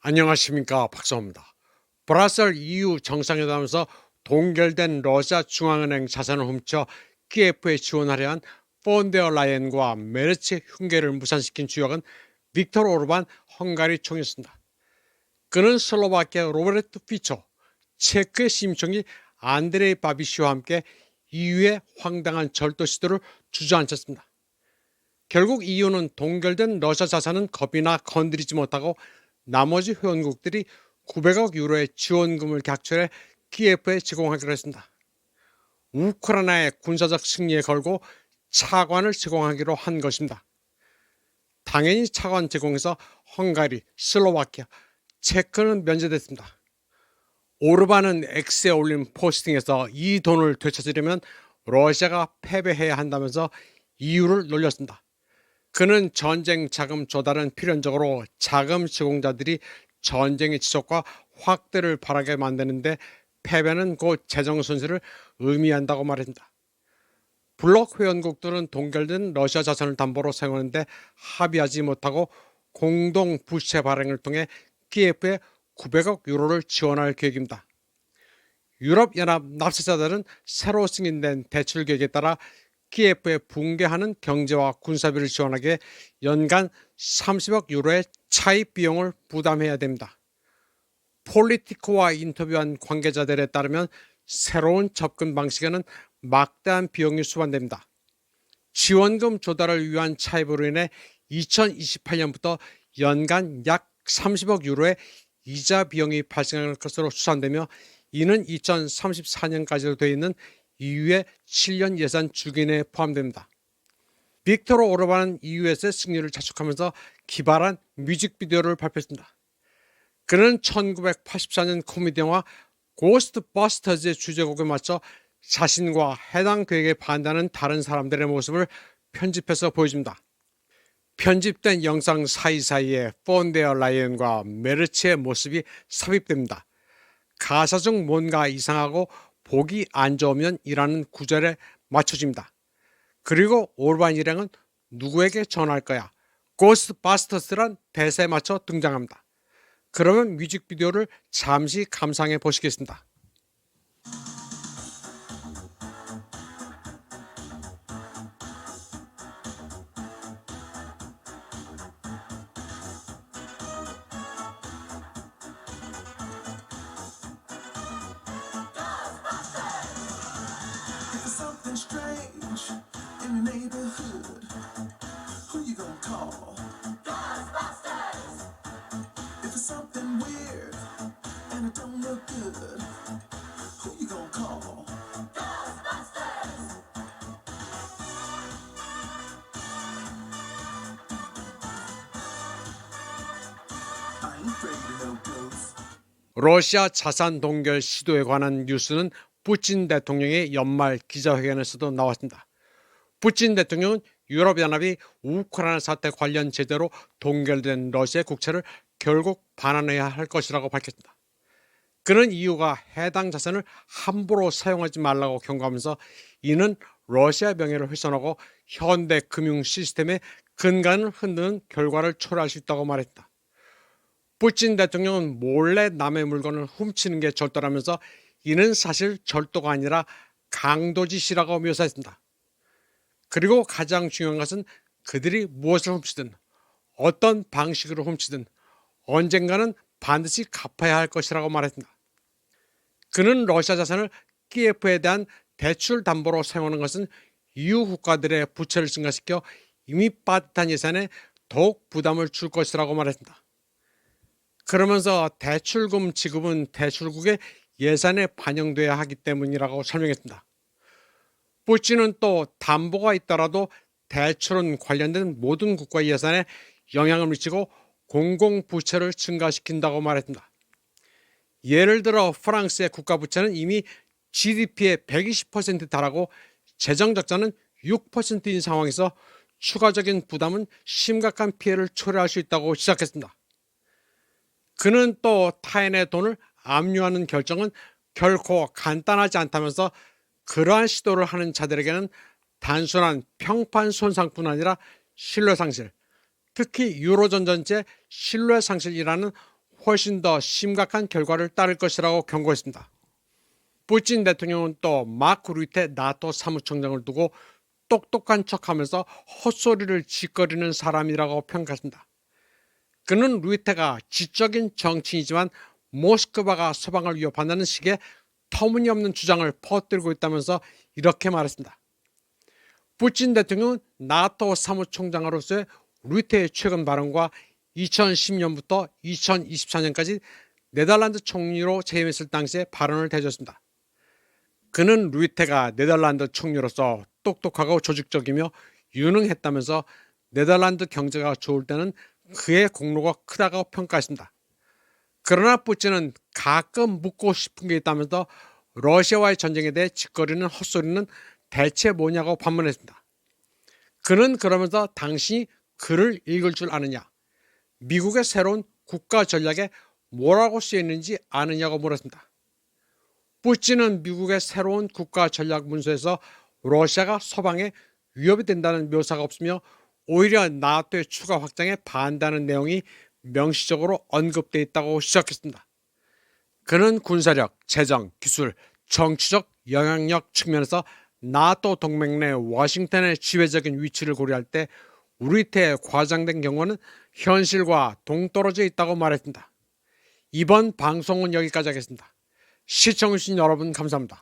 안녕하십니까, 박사호입니다. 브라셀 EU 정상회담에서 동결된 러시아 중앙은행 자산을 훔쳐 키예프에 지원하려 한 폰데어 라이엔과 메르츠 흉계를 무산시킨 주역은 빅토르 오르반 헝가리 총리였습니다. 그는 슬로바키아 로베르트 피초, 체크의 시민총리 안드레이 바비시와 함께 EU의 황당한 절도 시도를 주저앉혔습니다. 결국 EU는 동결된 러시아 자산은 겁이나 건드리지 못하고 나머지 회원국들이 900억 유로의 지원금을 객출해 키예프에 제공하기로 했습니다. 우크라이나의 군사적 승리에 걸고 차관을 제공하기로 한 것입니다. 당연히 차관 제공에서 헝가리, 슬로바키아, 체크는 면제됐습니다. 오르반은 X에 올린 포스팅에서 이 돈을 되찾으려면 러시아가 패배해야 한다면서 EU를 놀렸습니다. 그는 전쟁 자금 조달은 필연적으로 자금 제공자들이 전쟁의 지속과 확대를 바라게 만드는데 패배는 곧 재정 손실을 의미한다고 말했습니다. 블록 회원국들은 동결된 러시아 자산을 담보로 사용하는데 합의하지 못하고 공동 부채 발행을 통해 키예프에 900억 유로를 지원할 계획입니다. 유럽연합 납세자들은 새로 승인된 대출 계획에 따라 키예프에 붕괴하는 경제와 군사비를 지원하기에 연간 30억 유로의 차입 비용을 부담해야 됩니다. 폴리티코와 인터뷰한 관계자들에 따르면 새로운 접근 방식에는 막대한 비용이 수반됩니다. 지원금 조달을 위한 차입으로 인해 2028년부터 연간 약 30억 유로의 이자 비용이 발생할 것으로 추산되며 이는 2034년까지로 되어 있는 EU의 7년 예산 주기내에 포함됩니다. 빅토르 오르반은 EU에서의 승리를 자축하면서 기발한 뮤직비디오를 발표했습니다. 그는 1984년 코미디 영화 고스트버스터즈의 주제곡에 맞춰 자신과 해당 계획에 반대하는 다른 사람들의 모습을 편집해서 보여줍니다. 편집된 영상 사이사이에 폰데어 라이언과 메르츠의 모습이 삽입됩니다. 가사 중 뭔가 이상하고 보기 안 좋으면 이라는 구절에 맞춰집니다. 그리고 오르반 일행은 누구에게 전할 거야? 고스트바스터스란 대사에 맞춰 등장합니다. 그러면 뮤직비디오를 잠시 감상해 보시겠습니다. If it's something strange in your neighborhood, who you gonna call? Ghostbusters! If it's something weird and it don't look good, who you gonna call? Ghostbusters! I ain't afraid of no ghosts. 러시아 자산 동결 시도에 관한 뉴스는 푸틴 대통령의 연말 기자회견에서도 나왔습니다. 푸틴 대통령은 유럽연합이 우크라이나 사태 관련 제대로 동결된 러시아의 국채를 결국 반환해야 할 것이라고 밝혔습니다. 그는 EU가 해당 자산을 함부로 사용하지 말라고 경고하면서 이는 러시아 명예를 훼손하고 현대 금융 시스템의 근간을 흔드는 결과를 초래할 수 있다고 말했다. 푸틴 대통령은 몰래 남의 물건을 훔치는 게 절도라면서 이는 사실 절도가 아니라 강도짓이라고 묘사했습니다. 그리고 가장 중요한 것은 그들이 무엇을 훔치든 어떤 방식으로 훔치든 언젠가는 반드시 갚아야 할 것이라고 말했습니다. 그는 러시아 자산을 키예프에 대한 대출 담보로 사용하는 것은 EU 국가들의 부채를 증가시켜 이미 빠듯한 예산에 더욱 부담을 줄 것이라고 말했습니다. 그러면서 대출금 지급은 대출국의 예산에 반영돼야 하기 때문이라고 설명했습니다. 푸틴은 또 담보가 있더라도 대출은 관련된 모든 국가 예산에 영향을 미치고 공공부채를 증가시킨다고 말했습니다. 예를 들어 프랑스의 국가부채는 이미 GDP의 120%에 달하고 재정적자는 6%인 상황에서 추가적인 부담은 심각한 피해를 초래할 수 있다고 지적했습니다. 그는 또 타인의 돈을 압류하는 결정은 결코 간단하지 않다면서 그러한 시도를 하는 자들에게는 단순한 평판 손상뿐 아니라 신뢰 상실, 특히 유로존 전체 신뢰 상실이라는 훨씬 더 심각한 결과를 따를 것이라고 경고했습니다. 푸틴 대통령은 또 마크 류테 나토 사무총장을 두고 똑똑한 척하면서 헛소리를 짓거리는 사람이라고 평가했습니다. 그는 류테가 지적인 정치인이지만 모스크바가 서방을 위협한다는 식의 터무니없는 주장을 퍼뜨리고 있다면서 이렇게 말했습니다. 푸틴 대통령은 나토 사무총장으로서의 류테의 최근 발언과 2010년부터 2024년까지 네덜란드 총리로 재임했을 당시의 발언을 대줬습니다. 그는 류테가 네덜란드 총리로서 똑똑하고 조직적이며 유능했다면서 네덜란드 경제가 좋을 때는 그의 공로가 크다고 평가했습니다. 그러나 푸틴은 가끔 묻고 싶은 게 있다면서 러시아와의 전쟁에 대해 짓거리는 헛소리는 대체 뭐냐고 반문했습니다. 그는 그러면서 당신이 글을 읽을 줄 아느냐, 미국의 새로운 국가 전략에 뭐라고 쓰여 있는지 아느냐고 물었습니다. 푸틴은 미국의 새로운 국가 전략 문서에서 러시아가 서방에 위협이 된다는 묘사가 없으며 오히려 나토의 추가 확장에 반대하는 내용이 명시적으로 언급되어 있다고 지적했습니다. 그는 군사력, 재정, 기술, 정치적 영향력 측면에서 나토 동맹 내 워싱턴의 지배적인 위치를 고려할 때 류테의 과장된 경우는 현실과 동떨어져 있다고 말했습니다. 이번 방송은 여기까지 하겠습니다. 시청해주신 여러분 감사합니다.